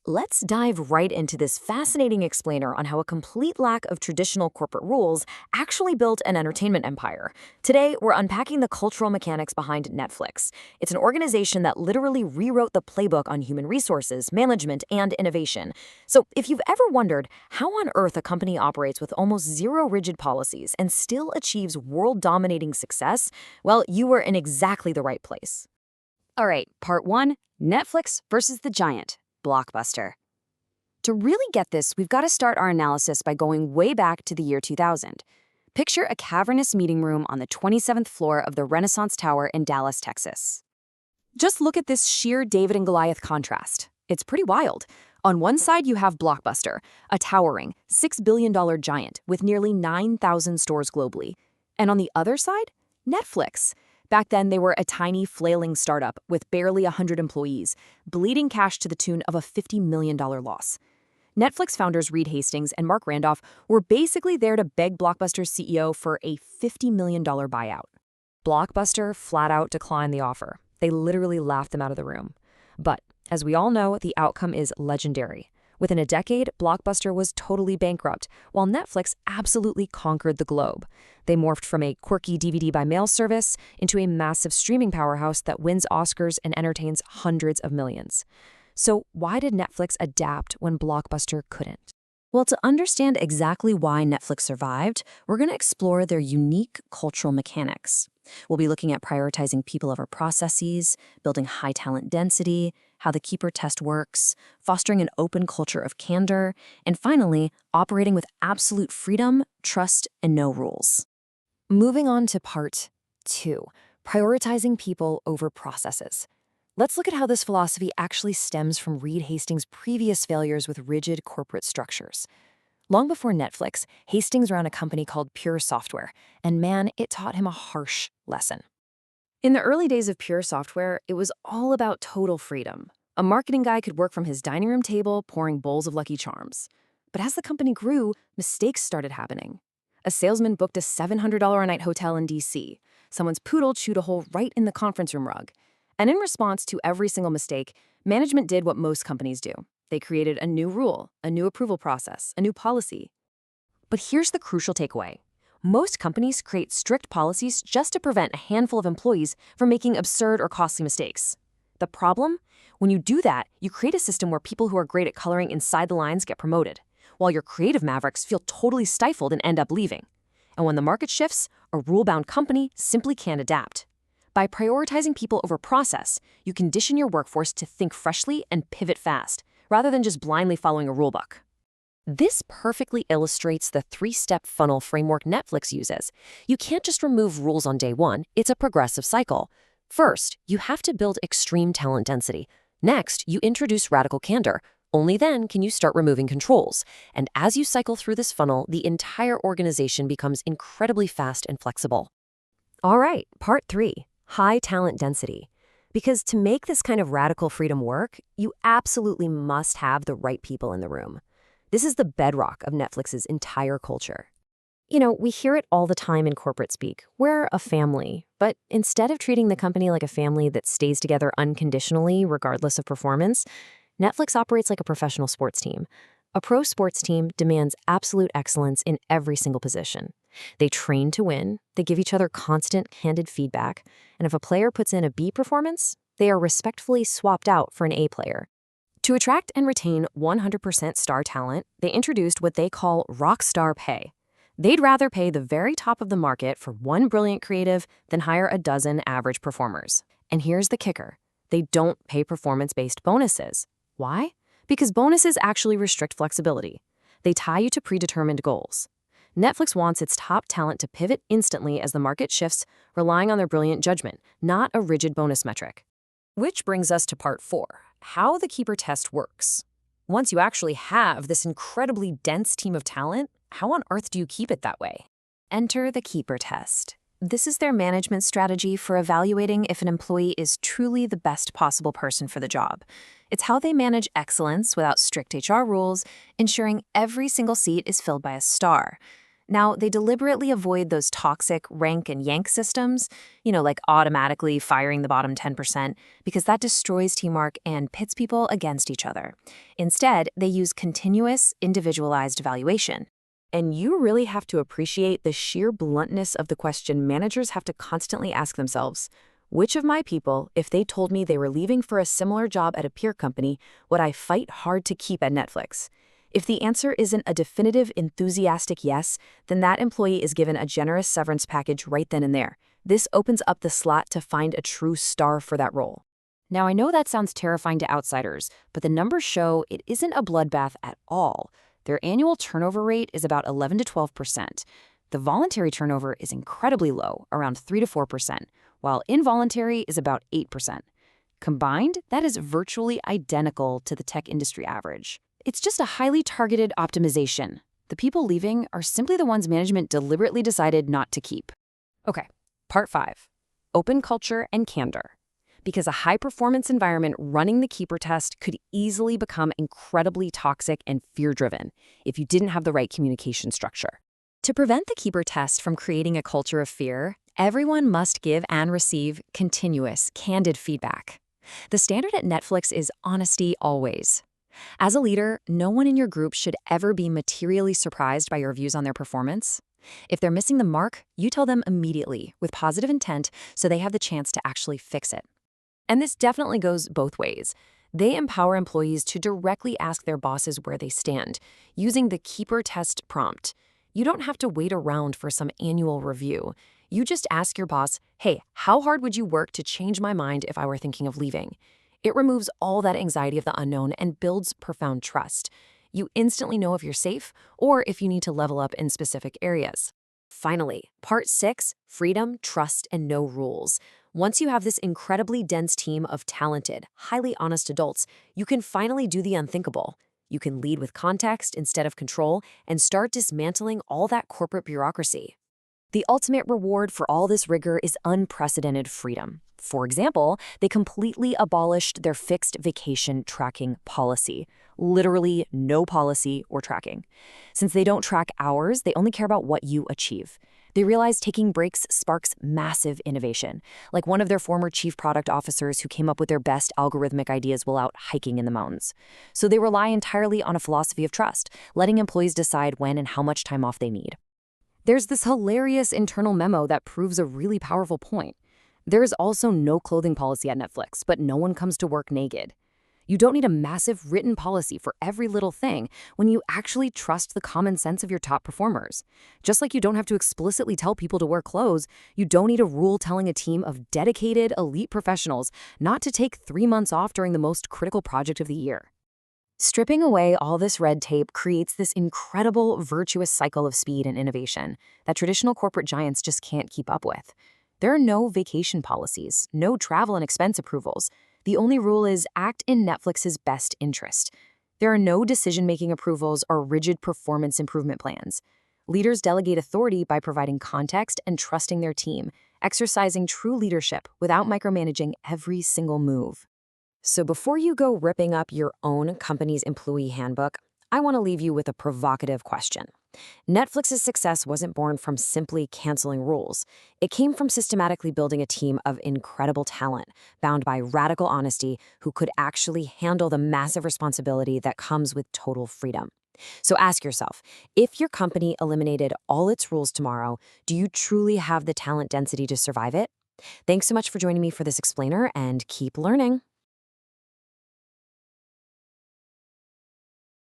Let's dive right into this fascinating explainer on how a complete lack of traditional corporate rules actually built an entertainment empire. Today, we're unpacking the cultural mechanics behind Netflix. It's an organization that literally rewrote the playbook on human resources, management, and innovation. So, if you've ever wondered how on earth a company operates with almost zero rigid policies and still achieves world-dominating success, well, you were in exactly the right place. All right, part one, Netflix versus the giant, Blockbuster. To really get this, we've got to start our analysis by going way back to the year 2000. Picture a cavernous meeting room on the 27th floor of the Renaissance Tower in Dallas, Texas. Just look at this sheer David and Goliath contrast. It's pretty wild. On one side, you have Blockbuster, a towering $6 billion giant with nearly 9,000 stores globally. And on the other side, Netflix. Back then, they were a tiny, flailing startup with barely 100 employees, bleeding cash to the tune of a $50 million loss. Netflix founders Reed Hastings and Mark Randolph were basically there to beg Blockbuster's CEO for a $50 million buyout. Blockbuster flat out declined the offer. They literally laughed them out of the room. But, as we all know, the outcome is legendary. Within a decade, Blockbuster was totally bankrupt, while Netflix absolutely conquered the globe. They morphed from a quirky DVD-by-mail service into a massive streaming powerhouse that wins Oscars and entertains hundreds of millions. So why did Netflix adapt when Blockbuster couldn't? Well, to understand exactly why Netflix survived, we're going to explore their unique cultural mechanics. We'll be looking at prioritizing people over processes, building high talent density, how the keeper test works, fostering an open culture of candor, and finally, operating with absolute freedom, trust, and no rules. Moving on to part 2, prioritizing people over processes. Let's look at how this philosophy actually stems from Reed Hastings' previous failures with rigid corporate structures. Long before Netflix, Hastings ran a company called Pure Software, and man, it taught him a harsh lesson. In the early days of Pure Software, it was all about total freedom. A marketing guy could work from his dining room table, pouring bowls of Lucky Charms. But as the company grew, mistakes started happening. A salesman booked a $700 a night hotel in D.C. Someone's poodle chewed a hole right in the conference room rug. And in response to every single mistake, management did what most companies do. They created a new rule, a new approval process, a new policy. But here's the crucial takeaway. Most companies create strict policies just to prevent a handful of employees from making absurd or costly mistakes. The problem? When you do that, you create a system where people who are great at coloring inside the lines get promoted, while your creative mavericks feel totally stifled and end up leaving. And when the market shifts, a rule-bound company simply can't adapt. By prioritizing people over process, you condition your workforce to think freshly and pivot fast, rather than just blindly following a rulebook. This perfectly illustrates the 3-step funnel framework Netflix uses. You can't just remove rules on day one, it's a progressive cycle. First, you have to build extreme talent density. Next, you introduce radical candor. Only then can you start removing controls. And as you cycle through this funnel, the entire organization becomes incredibly fast and flexible. All right, part 3. High talent density. Because to make this kind of radical freedom work, you absolutely must have the right people in the room. This is the bedrock of Netflix's entire culture. You know, we hear it all the time in corporate speak. We're a family. But instead of treating the company like a family that stays together unconditionally, regardless of performance, Netflix operates like a professional sports team. A pro sports team demands absolute excellence in every single position. They train to win, they give each other constant, candid feedback, and if a player puts in a B performance, they are respectfully swapped out for an A player. To attract and retain 100% star talent, they introduced what they call rock star pay. They'd rather pay the very top of the market for one brilliant creative than hire a dozen average performers. And here's the kicker. They don't pay performance-based bonuses. Why? Because bonuses actually restrict flexibility. They tie you to predetermined goals. Netflix wants its top talent to pivot instantly as the market shifts, relying on their brilliant judgment, not a rigid bonus metric. Which brings us to part 4, how the keeper test works. Once you actually have this incredibly dense team of talent, how on earth do you keep it that way? Enter the keeper test. This is their management strategy for evaluating if an employee is truly the best possible person for the job. It's how they manage excellence without strict HR rules, ensuring every single seat is filled by a star. Now, they deliberately avoid those toxic rank and yank systems, like automatically firing the bottom 10%, because that destroys teamwork and pits people against each other. Instead, they use continuous, individualized evaluation. And you really have to appreciate the sheer bluntness of the question managers have to constantly ask themselves. Which of my people, if they told me they were leaving for a similar job at a peer company, would I fight hard to keep at Netflix? If the answer isn't a definitive, enthusiastic yes, then that employee is given a generous severance package right then and there. This opens up the slot to find a true star for that role. Now, I know that sounds terrifying to outsiders, but the numbers show it isn't a bloodbath at all. Their annual turnover rate is about 11 to 12%. The voluntary turnover is incredibly low, around 3 to 4%, while involuntary is about 8%. Combined, that is virtually identical to the tech industry average. It's just a highly targeted optimization. The people leaving are simply the ones management deliberately decided not to keep. Okay, part 5, open culture and candor. Because a high-performance environment running the keeper test could easily become incredibly toxic and fear-driven if you didn't have the right communication structure. To prevent the keeper test from creating a culture of fear, everyone must give and receive continuous, candid feedback. The standard at Netflix is honesty always. As a leader, no one in your group should ever be materially surprised by your views on their performance. If they're missing the mark, you tell them immediately with positive intent so they have the chance to actually fix it. And this definitely goes both ways. They empower employees to directly ask their bosses where they stand, using the keeper test prompt. You don't have to wait around for some annual review. You just ask your boss, hey, how hard would you work to change my mind if I were thinking of leaving? It removes all that anxiety of the unknown and builds profound trust. You instantly know if you're safe or if you need to level up in specific areas. Finally, part 6, freedom, trust, and no rules. Once you have this incredibly dense team of talented, highly honest adults, you can finally do the unthinkable. You can lead with context instead of control and start dismantling all that corporate bureaucracy. The ultimate reward for all this rigor is unprecedented freedom. For example, they completely abolished their fixed vacation tracking policy. Literally no policy or tracking. Since they don't track hours, they only care about what you achieve. They realize taking breaks sparks massive innovation, like one of their former chief product officers who came up with their best algorithmic ideas while out hiking in the mountains. So they rely entirely on a philosophy of trust, letting employees decide when and how much time off they need. There's this hilarious internal memo that proves a really powerful point. There is also no clothing policy at Netflix, but no one comes to work naked. You don't need a massive written policy for every little thing when you actually trust the common sense of your top performers. Just like you don't have to explicitly tell people to wear clothes, you don't need a rule telling a team of dedicated, elite professionals not to take 3 months off during the most critical project of the year. Stripping away all this red tape creates this incredible, virtuous cycle of speed and innovation that traditional corporate giants just can't keep up with. There are no vacation policies, no travel and expense approvals. The only rule is act in Netflix's best interest. There are no decision-making approvals or rigid performance improvement plans. Leaders delegate authority by providing context and trusting their team, exercising true leadership without micromanaging every single move. So before you go ripping up your own company's employee handbook, I want to leave you with a provocative question. Netflix's success wasn't born from simply canceling rules. It came from systematically building a team of incredible talent, bound by radical honesty, who could actually handle the massive responsibility that comes with total freedom. So ask yourself, if your company eliminated all its rules tomorrow, do you truly have the talent density to survive it? Thanks so much for joining me for this explainer, and keep learning.